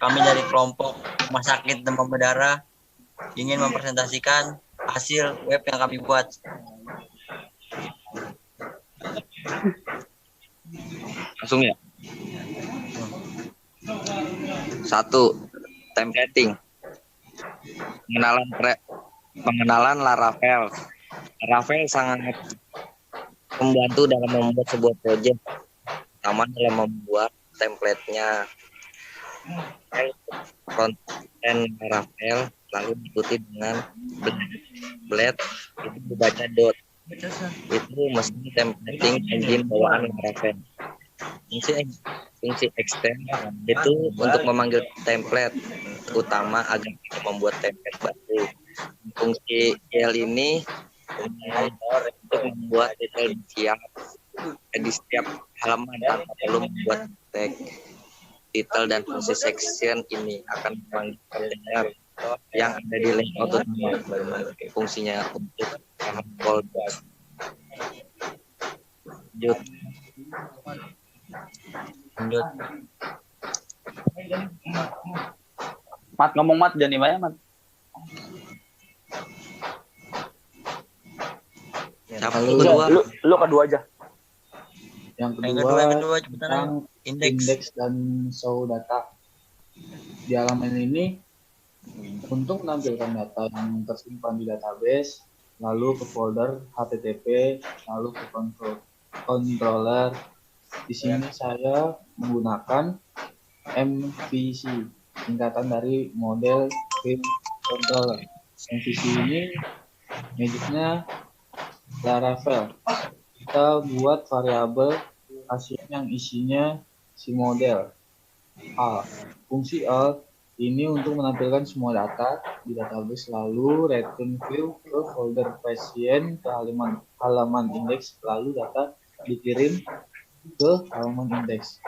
kami dari kelompok Rumah Sakit Demam Berdarah ingin mempresentasikan hasil web yang kami buat. Langsung ya. 1. Templating. Pengenalan Laravel. Laravel sangat membantu dalam membuat sebuah project, terutama dalam membuat template-nya. Konten Laravel lalu diikuti dengan blade itu dibaca dot. Itu mesin templating engine bawaan Laravel. Fungsi extend itu untuk memanggil template utama agar kita membuat template baru. Fungsi GL ini untuk membuat detail di setiap halaman tanpa perlu membuat tag. Title dan fungsi section ini akan memanggil kontainer yang ada di layout utama. Fungsinya untuk folder. Lanjut. Mat, ngomong Mat, jangan banyak Mat. Lu kedua aja. Yang kedua tentang indeks dan show data. Di halaman ini untuk menampilkan data yang tersimpan di database, lalu ke folder HTTP, lalu ke controller. Di sini saya menggunakan MVC, singkatan dari Model View Controller. MVC ini magicnya Laravel. Kita buat variabel pasien yang isinya si model. Fungsi A ini untuk menampilkan semua data di database, lalu return view ke folder pasien ke halaman indeks, lalu data dikirim ke halaman indeks.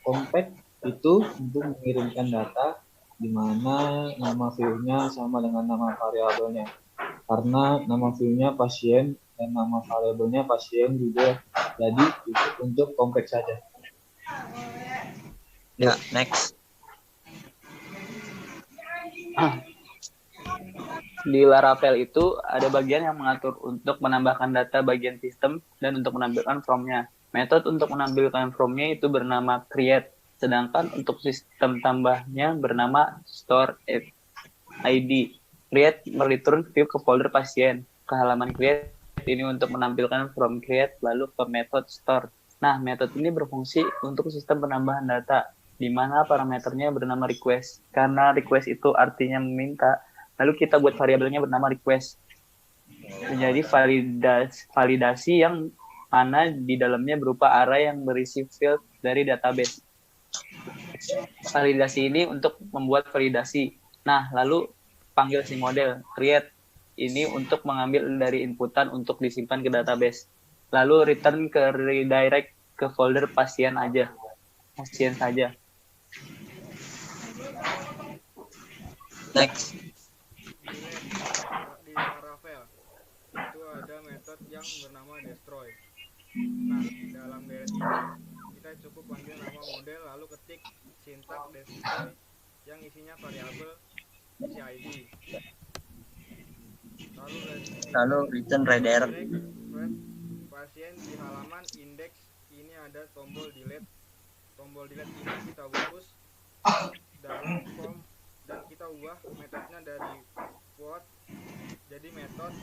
Compact itu untuk mengirimkan data di mana nama view-nya sama dengan nama variabelnya. Karena nama view-nya pasien dan nama variabelnya pasien juga, jadi untuk compact saja. Ya, next. Di Laravel itu ada bagian yang mengatur untuk menambahkan data bagian sistem dan untuk menampilkan from-nya. Metode untuk menampilkan from-nya itu bernama create, sedangkan untuk sistem tambahnya bernama store ID. Create mereturn view ke folder pasien, ke halaman create ini untuk menampilkan from create, lalu ke metode store. Nah, metode ini berfungsi untuk sistem penambahan data, di mana parameternya bernama request. Karena request itu artinya meminta, lalu kita buat variabelnya bernama request. Jadi validasi yang mana di dalamnya berupa array yang berisi field dari database. Validasi ini untuk membuat validasi. Nah, lalu panggil si model create ini untuk mengambil dari inputan untuk disimpan ke database. Lalu return ke redirect ke folder pasien saja. Next. Di Laravel itu ada metode yang bernama destroy. Nah, dalam direct ini kita cukup panggil nama model lalu ketik sintak destroy yang isinya variabel CID. Lalu return redirect pasien di halaman indeks ini ada tombol delete. Tombol delete ini kita hapus dalam form dan kita ubah metodenya dari quote jadi metode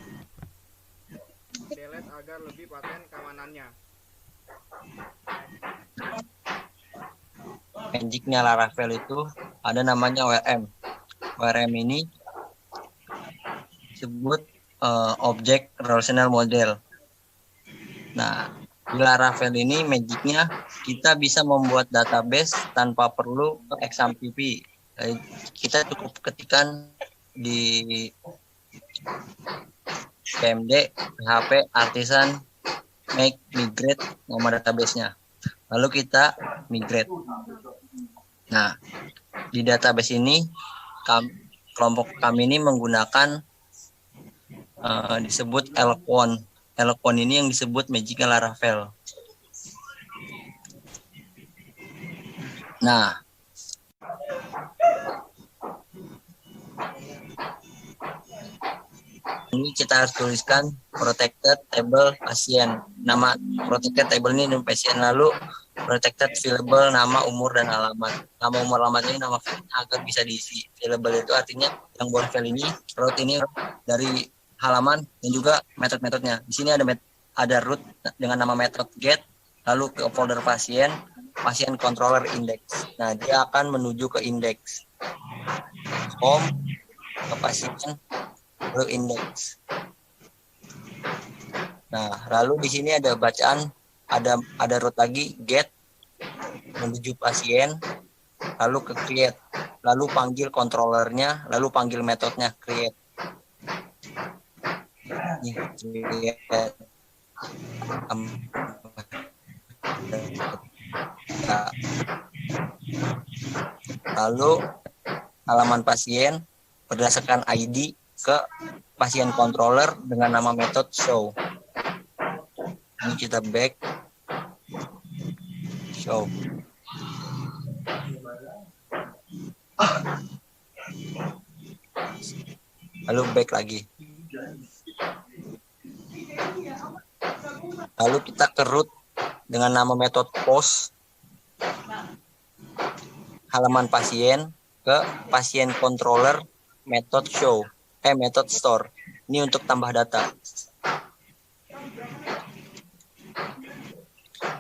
delete agar lebih paten keamanannya. Magicnya Laravel itu ada namanya ORM. ORM ini disebut Object Relational Model. Nah, di Laravel ini magicnya kita bisa membuat database tanpa perlu XAMPP. Kita cukup ketikkan di PMD, PHP, Artisan, make, migrate nama database-nya. Lalu kita migrate. Nah, di database ini kelompok kami ini menggunakan disebut Elkwon. Elkwon ini yang disebut magicnya Laravel. Nah, ini kita harus tuliskan protected table pasien. Nama protected table ini nama pasien, lalu protected fillable nama umur dan alamat. Nama umur alamat ini nama filenya agar bisa diisi. Fillable itu artinya yang buat file ini, root ini dari halaman dan juga metode-metodenya. Di sini ada root dengan nama metode get, lalu ke folder pasien controller index. Nah, dia akan menuju ke index home, ke pasien, lalu index. Nah, lalu di sini ada bacaan, ada root lagi get menuju pasien, lalu ke create, lalu panggil controllernya, lalu panggil metodenya create. Ini create. Lalu halaman pasien berdasarkan ID ke pasien controller dengan nama metode show. Ini kita back show. Lalu back lagi. Lalu kita ke root dengan nama metode post halaman pasien ke pasien controller metode show, metode store. Ini untuk tambah data.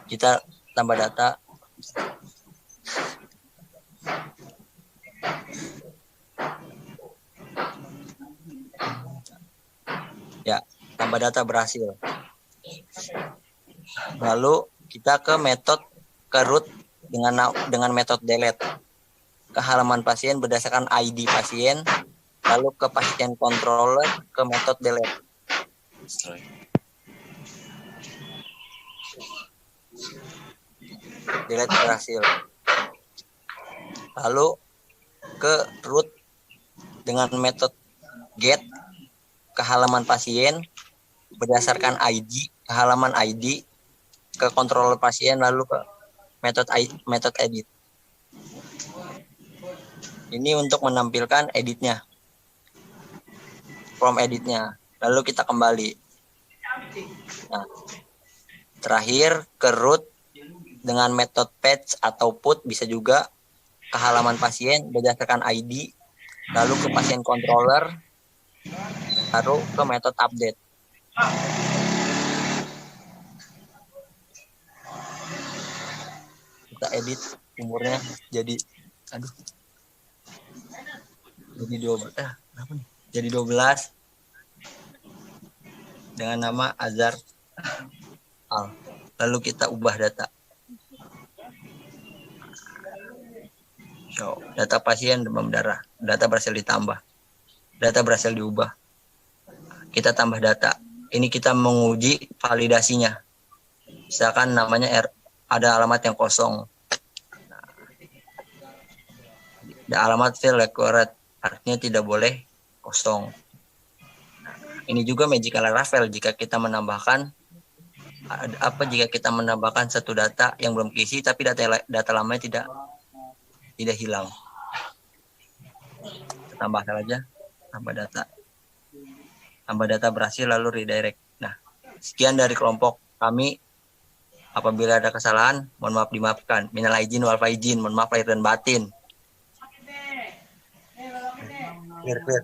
Kita tambah data. Ya, tambah data berhasil. Lalu kita ke metode ke root dengan metode delete ke halaman pasien berdasarkan ID pasien, lalu ke pasien controller ke metode delete. Delete berhasil. Lalu ke root dengan metode get ke halaman pasien berdasarkan ID ke halaman ID ke controller pasien, lalu ke metode edit. Ini untuk menampilkan editnya, from editnya. Lalu kita kembali. Nah, terakhir ke root dengan metode patch atau put, bisa juga ke halaman pasien berdasarkan ID, lalu ke pasien controller, lalu ke metode update. Kita edit umurnya jadi jadi 12. Kenapa nih? Jadi 12 dengan nama Azhar Al. Lalu kita ubah data. So, data pasien demam darah. Data berhasil ditambah. Data berhasil diubah. Kita tambah data. Ini kita menguji validasinya. Misalkan namanya ada alamat yang kosong. Ada alamat fill required. Artinya tidak boleh kosong. Ini juga magical Ravel jika kita menambahkan jika kita menambahkan satu data yang belum keisi tapi data lamanya tidak hilang. Kita tambahkan aja tambah data. Tambah data berhasil lalu redirect. Nah, sekian dari kelompok kami. Apabila ada kesalahan, mohon maaf dimaafkan. Minal aidin wal faizin, mohon maaf lahir dan batin. Clear.